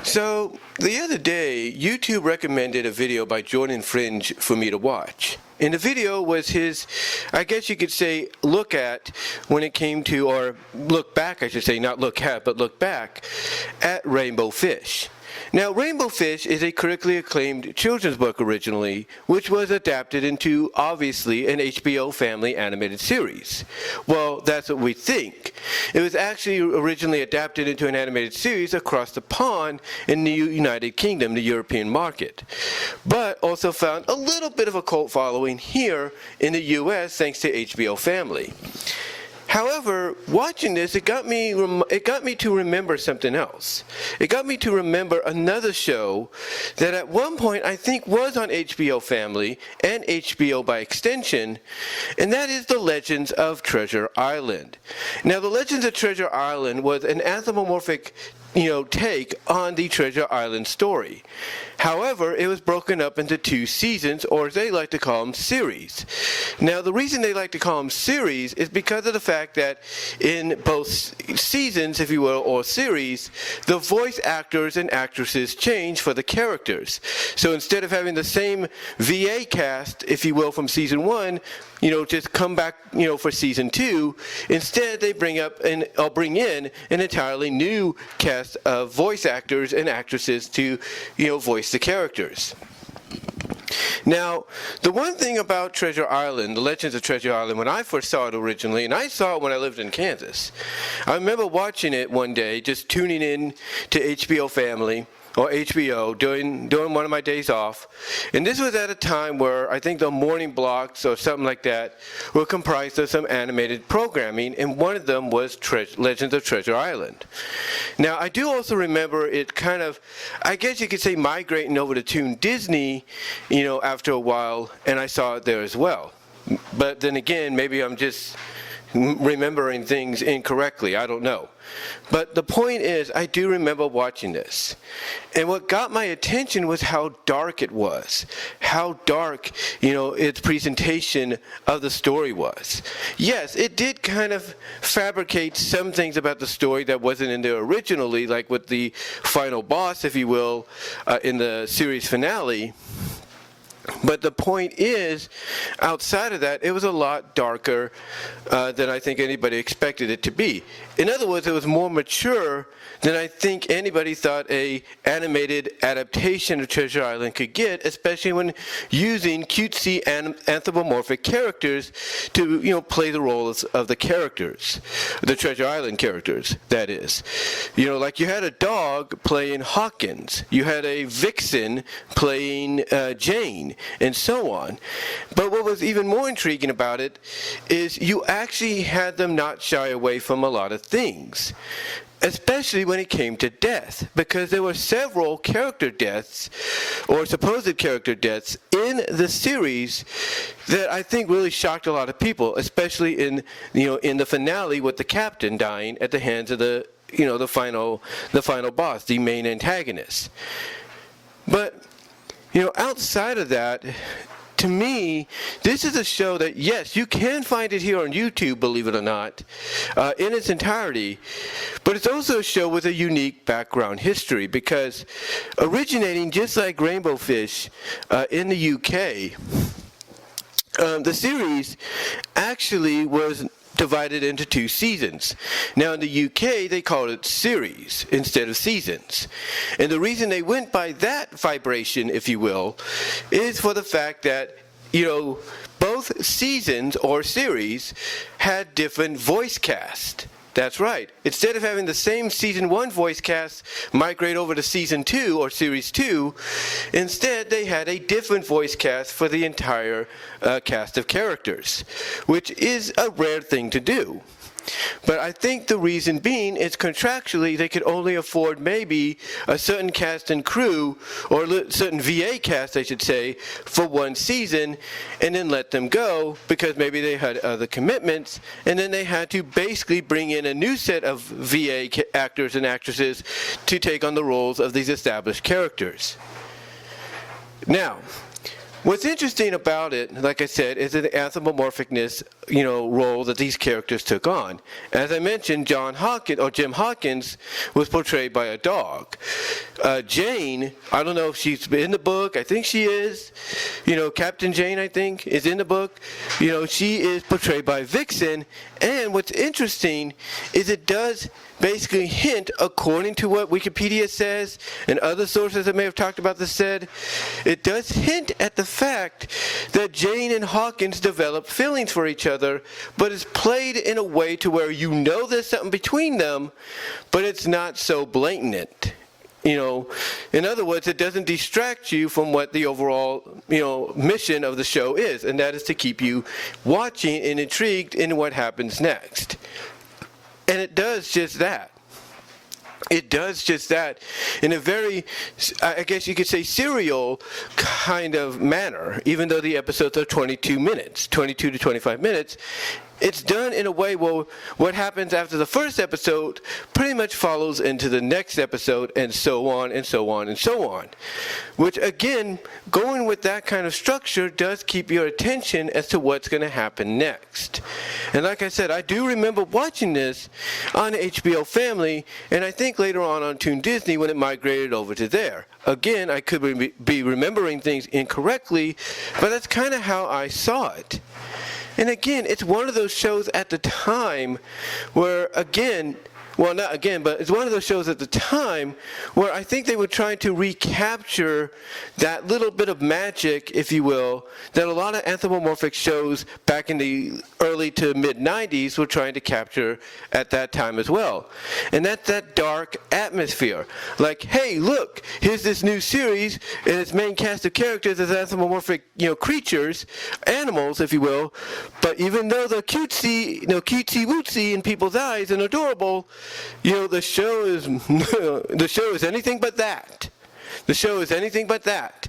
So, the other day, YouTube recommended a video by Jordan Fringe for me to watch. And the video was his, I guess you could say, look at when it came to, or look back, I should say, not look at, but look back at Rainbow Fish. Now, Rainbow Fish is a critically acclaimed children's book originally, which was adapted into, obviously, an HBO Family animated series. Well, that's what we think. It was actually originally adapted into an animated series across the pond in the United Kingdom, the European market, but also found a little bit of a cult following here in the US thanks to HBO Family. However, watching this, it got me to remember something else. It got me to remember another show that at one point I think was on HBO Family and HBO by extension, and that is The Legends of Treasure Island. Now, The Legends of Treasure Island was an anthropomorphic take on the Treasure Island story. However, it was broken up into 2 seasons, or as they like to call them, series. Now, the reason they like to call them series is because of the fact that in both seasons, if you will, or series, the voice actors and actresses change for the characters. So instead of having the same VA cast, if you will, from season 1, just come back, for season 2. Instead, they bring in an entirely new cast of voice actors and actresses to, voice the characters. Now, the one thing about Treasure Island, The Legends of Treasure Island, when I first saw it originally, and I saw it when I lived in Kansas, I remember watching it one day, just tuning in to HBO Family, or HBO, during one of my days off. And this was at a time where I think the morning blocks or something like that were comprised of some animated programming, and one of them was Legends of Treasure Island. Now, I do also remember it kind of, I guess you could say, migrating over to Toon Disney, after a while, and I saw it there as well. But then again, maybe I'm just remembering things incorrectly. I don't know. But the point is, I do remember watching this. And what got my attention was how dark it was. How dark, its presentation of the story was. Yes, it did kind of fabricate some things about the story that wasn't in there originally, like with the final boss, if you will, in the series finale. But the point is, outside of that, it was a lot darker than I think anybody expected it to be. In other words, it was more mature than I think anybody thought a animated adaptation of Treasure Island could get, especially when using cutesy anthropomorphic characters to, play the roles of the characters, the Treasure Island characters, that is. Like you had a dog playing Hawkins, you had a vixen playing Jane, and so on. But what was even more intriguing about it is you actually had them not shy away from a lot of things, especially when it came to death, because there were several character deaths, or supposed character deaths, in the series that I think really shocked a lot of people, especially in the finale with the captain dying at the hands of the final boss, the main antagonist. But outside of that, to me, this is a show that, yes, you can find it here on YouTube, believe it or not, in its entirety, but it's also a show with a unique background history, because originating just like Rainbow Fish in the UK, the series actually was divided into 2 seasons. Now in the UK, they called it series instead of seasons. And the reason they went by that vibration, if you will, is for the fact that, both seasons or series had different voice cast. That's right. Instead of having the same season 1 voice cast migrate over to season 2 or series 2, instead they had a different voice cast for the entire cast of characters, which is a rare thing to do. But I think the reason being is contractually they could only afford maybe a certain cast and crew, or certain VA cast I should say, for 1 season, and then let them go because maybe they had other commitments, and then they had to basically bring in a new set of VA actors and actresses to take on the roles of these established characters. Now, what's interesting about it, like I said, is the anthropomorphicness, role that these characters took on. As I mentioned, Jim Hawkins was portrayed by a dog. Jane, I don't know if she's in the book. I think she is. Captain Jane, I think, is in the book. She is portrayed by Vixen. And what's interesting is it does basically hint, according to what Wikipedia says and other sources that may have talked about this said, it does hint at the fact that Jane and Hawkins develop feelings for each other, but it's played in a way to where there's something between them, but it's not so blatant. In other words, it doesn't distract you from what the overall, mission of the show is, and that is to keep you watching and intrigued in what happens next. And it does just that. It does just that in a very, I guess you could say, serial kind of manner, even though the episodes are 22 to 25 minutes. It's done in a way where what happens after the first episode pretty much follows into the next episode, and so on and so on and so on. Which, again, going with that kind of structure does keep your attention as to what's going to happen next. And like I said, I do remember watching this on HBO Family, and I think later on Toon Disney when it migrated over to there. Again, I could be remembering things incorrectly, but that's kind of how I saw it. And again, it's one of those shows at the time where, it's one of those shows at the time where I think they were trying to recapture that little bit of magic, if you will, that a lot of anthropomorphic shows back in the early to mid-90s were trying to capture at that time as well. And that's that dark atmosphere. Like, hey, look, here's this new series, and its main cast of characters is anthropomorphic, creatures, animals, if you will, but even though they're cutesy-wootsy in people's eyes and adorable, the show is anything but that. The show is anything but that.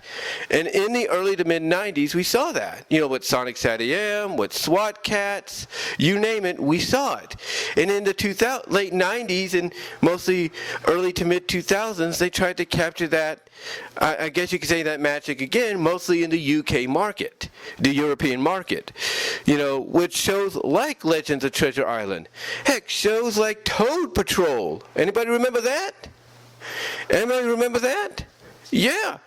And in the early to mid-90s, we saw that. With Sonic SatAM, with SWAT Cats, you name it, we saw it. And in the late 90s and mostly early to mid-2000s, they tried to capture that, I guess you could say that magic again, mostly in the UK market, the European market. With shows like Legends of Treasure Island. Heck, shows like Toad Patrol. Anybody remember that? Anybody remember that? Yeah,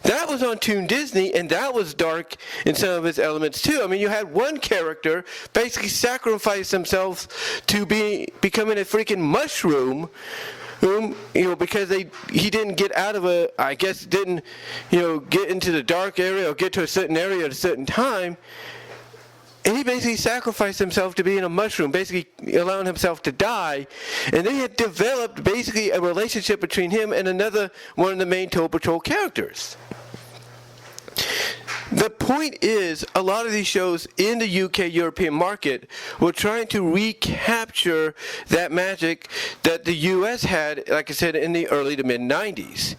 that was on Toon Disney, and that was dark in some of its elements too. I mean, you had one character basically sacrifice themselves to becoming a freaking mushroom, because he didn't get out of didn't get into the dark area or get to a certain area at a certain time. And he basically sacrificed himself to being a mushroom, basically allowing himself to die. And they had developed basically a relationship between him and another one of the main Toad Patrol characters. The point is, a lot of these shows in the UK European market were trying to recapture that magic that the US had, like I said, in the early to mid-90s.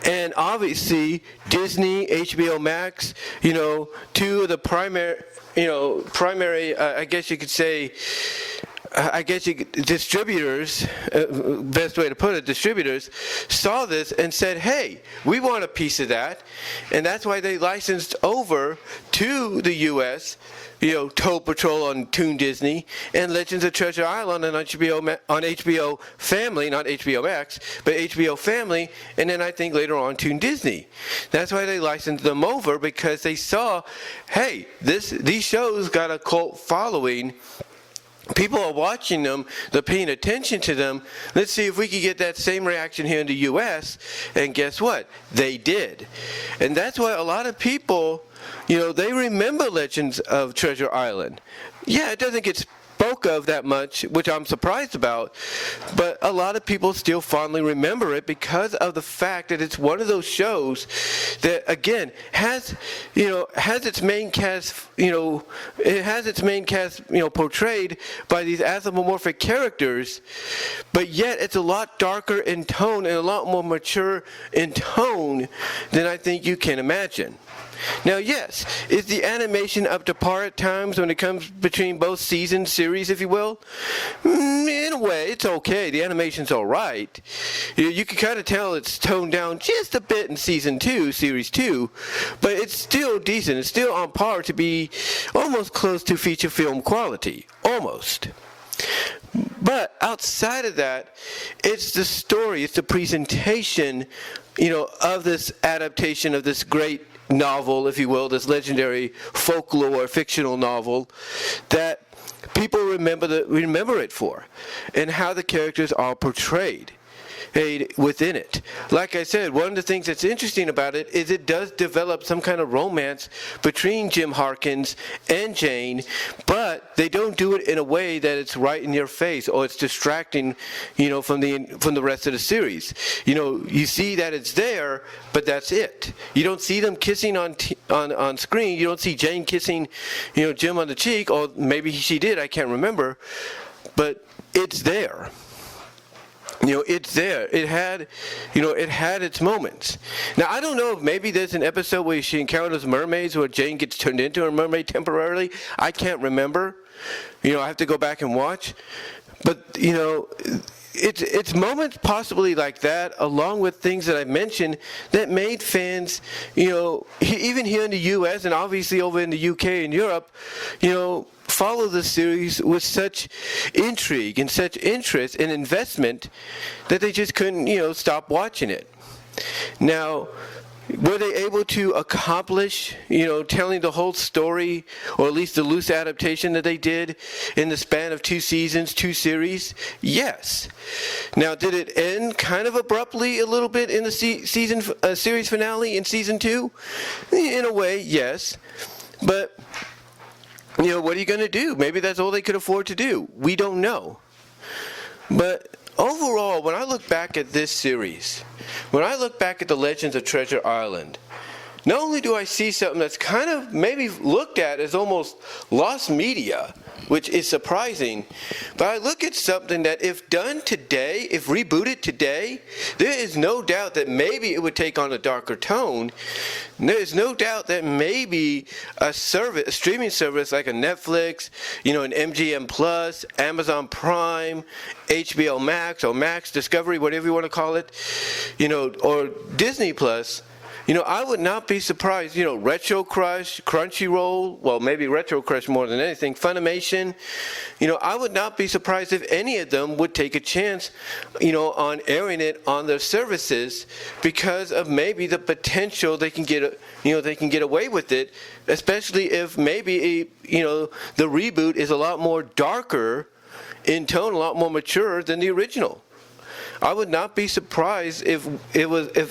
And obviously, Disney, HBO Max, two of the primary, I guess you could say, distributors, best way to put it, distributors saw this and said, hey, we want a piece of that. And that's why they licensed over to the U.S., Toad Patrol on Toon Disney and Legends of Treasure Island on HBO Family, not HBO Max, but HBO Family, and then I think later on Toon Disney. That's why they licensed them over, because they saw, hey, these shows got a cult following. People are watching them, they're paying attention to them. Let's see if we can get that same reaction here in the U.S. And guess what? They did. And that's why a lot of people, they remember Legends of Treasure Island. Yeah, it doesn't get spoke of that much, which I'm surprised about, but a lot of people still fondly remember it because of the fact that it's one of those shows that, again, has its main cast, portrayed by these anthropomorphic characters, but yet it's a lot darker in tone and a lot more mature in tone than I think you can imagine. Now, yes, is the animation up to par at times when it comes between both season series, if you will? In a way, it's okay. The animation's all right. You can kind of tell it's toned down just a bit in season 2, series 2, but it's still decent. It's still on par to be almost close to feature film quality. Almost. But outside of that, it's the story, it's the presentation, of this adaptation of this great novel, if you will, this legendary folklore fictional novel that people remember it for, and how the characters are portrayed within it. Like I said, one of the things that's interesting about it is it does develop some kind of romance between Jim Harkins and Jane, but they don't do it in a way that it's right in your face or it's distracting, from the rest of the series. You see that it's there, but that's it. You don't see them kissing on screen. You don't see Jane kissing, Jim on the cheek, or maybe she did. I can't remember, but it's there. It's there. It had its moments. Now, I don't know if maybe there's an episode where she encounters mermaids where Jane gets turned into a mermaid temporarily. I can't remember. I have to go back and watch. But, it's moments possibly like that, along with things that I mentioned, that made fans, even here in the U.S. and obviously over in the U.K. and Europe, follow the series with such intrigue and such interest and investment that they just couldn't, stop watching it. Now, were they able to accomplish, telling the whole story, or at least the loose adaptation that they did in the span of 2 seasons, 2 series? Yes. Now, did it end kind of abruptly a little bit in the series finale in season 2? In a way, yes. But what are you going to do? Maybe that's all they could afford to do. We don't know. But overall, when I look back at this series, when I look back at the Legends of Treasure Island, not only do I see something that's kind of maybe looked at as almost lost media, which is surprising, but I look at something that if done today, if rebooted today, there is no doubt that maybe it would take on a darker tone. There is no doubt that maybe a streaming service like a Netflix, an MGM Plus, Amazon Prime, HBO Max or Max Discovery, whatever you want to call it, or Disney Plus, I would not be surprised, Retro Crush, Crunchyroll, well, maybe Retro Crush more than anything, Funimation, I would not be surprised if any of them would take a chance, on airing it on their services because of maybe the potential they can get away with it, especially if maybe, the reboot is a lot more darker in tone, a lot more mature than the original. I would not be surprised if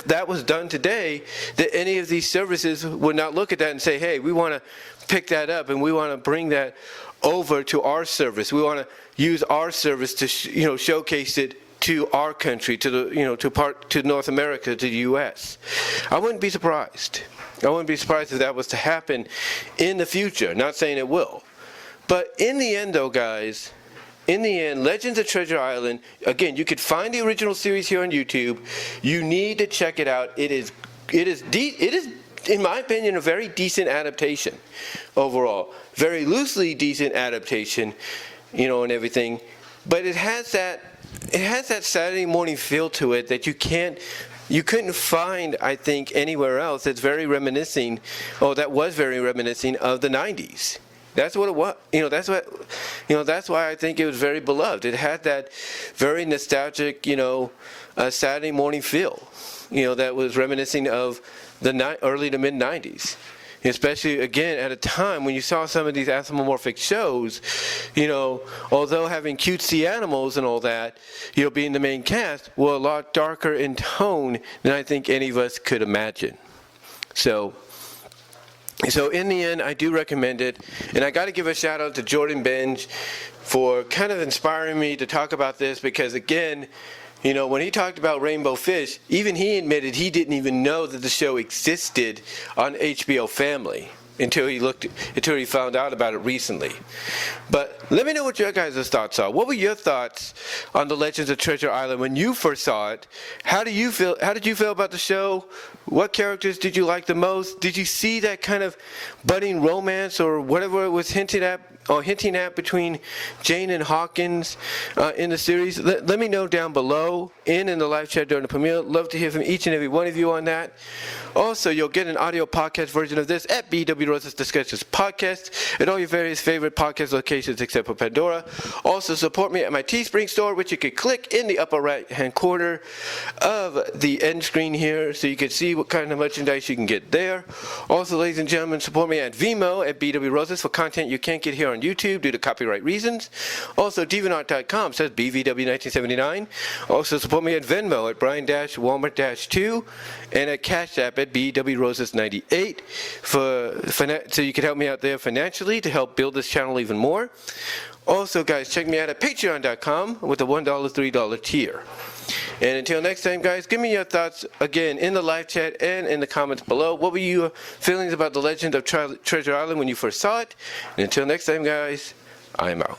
that was done today, that any of these services would not look at that and say, hey, we want to pick that up and we want to bring that over to our service. We want to use our service to showcase it to our country, to the to North America, to the U.S. I wouldn't be surprised. I wouldn't be surprised if that was to happen in the future. Not saying it will, but in the end, though, guys. In the end, Legends of Treasure Island, again, you could find the original series here on YouTube. You need to check it out. It is, in my opinion, a very decent adaptation overall. Very loosely decent adaptation, and everything. But it has that Saturday morning feel to it that you couldn't find, I think, anywhere else. That was very reminiscing of the 90s. That's what it was. That's why I think it was very beloved. It had that very nostalgic, Saturday morning feel, that was reminiscing of the early to mid 90s. Especially, again, at a time when you saw some of these anthropomorphic shows, although having cutesy animals and all that, being the main cast, were a lot darker in tone than I think any of us could imagine. So in the end, I do recommend it. And I got to give a shout out to Jordan Benj for kind of inspiring me to talk about this because, again, when he talked about Rainbow Fish, even he admitted he didn't even know that the show existed on HBO Family. until he found out about it recently. But let me know what your guys' thoughts are. What were your thoughts on the Legends of Treasure Island when you first saw it? How did you feel about the show? What characters did you like the most? Did you see that kind of budding romance or whatever it was hinting at between Jane and Hawkins in the series? Let me know down below in the live chat during the premiere. Love to hear from each and every one of you on that. Also, you'll get an audio podcast version of this at BW Rose's Discussions Podcast at all your various favorite podcast locations except for Pandora. Also, support me at my Teespring store, which you can click in the upper right-hand corner of the end screen here so you can see what kind of merchandise you can get there. Also, ladies and gentlemen, support me at VENMO at BW Roses for content you can't get here on YouTube due to copyright reasons. Also, DeviantArt.com says BVW1979. Also, support me at Venmo at Brian-Walmart-2 and at Cash App at BW Roses 98 so you can help me out there financially to help build this channel even more. Also, guys, check me out at Patreon.com with the $1, $3 tier. And until next time, guys, give me your thoughts again in the live chat and in the comments below. What were your feelings about the Legend of Treasure Island when you first saw it? And until next time, guys, I'm out.